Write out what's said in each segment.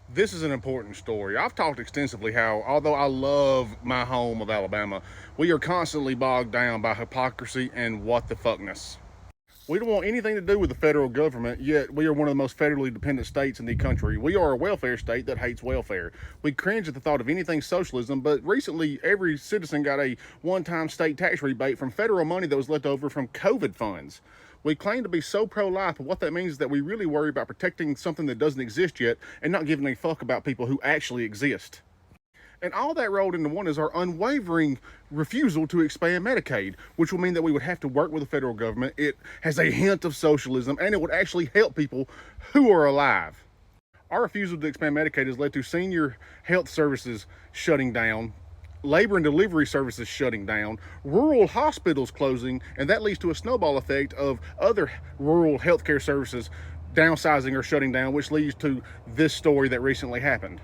This is an important story. I've talked extensively how, although I love my home of Alabama, we are constantly bogged down by hypocrisy and what the fuckness. We don't want anything to do with the federal government, yet we are one of the most federally dependent states in the country. We are a welfare state that hates welfare. We cringe at the thought of anything socialism, but recently every citizen got a one-time state tax rebate from federal money that was left over from COVID funds. We claim to be so pro-life, but what that means is that we really worry about protecting something that doesn't exist yet and not giving a fuck about people who actually exist. And all that rolled into one is our unwavering refusal to expand Medicaid, which will mean that we would have to work with the federal government. It has a hint of socialism, and it would actually help people who are alive. Our refusal to expand Medicaid has led to senior health services shutting down, labor and delivery services shutting down, rural hospitals closing, and that leads to a snowball effect of other rural healthcare services downsizing or shutting down, which leads to this story that recently happened.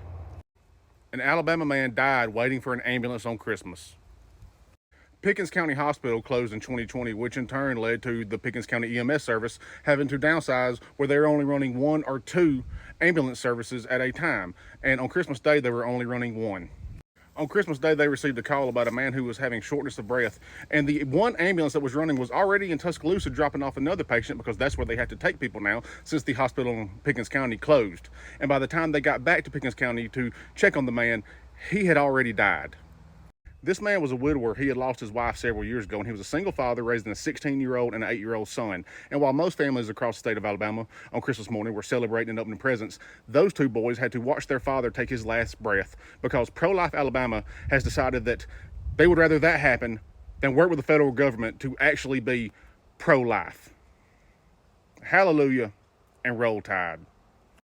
An Alabama man died waiting for an ambulance on Christmas. Pickens County Hospital closed in 2020, which in turn led to the Pickens County EMS service having to downsize where they're only running one or two ambulance services at a time. And on Christmas Day, they were only running one. On Christmas Day, they received a call about a man who was having shortness of breath, and the one ambulance that was running was already in Tuscaloosa dropping off another patient because that's where they have to take people now since the hospital in Pickens County closed. And by the time they got back to Pickens County to check on the man, he had already died. This man was a widower. He had lost his wife several years ago, and he was a single father raising a 16-year-old and an 8-year-old son. And while most families across the state of Alabama on Christmas morning were celebrating and opening presents, those two boys had to watch their father take his last breath because Pro-Life Alabama has decided that they would rather that happen than work with the federal government to actually be pro-life. Hallelujah and roll tide.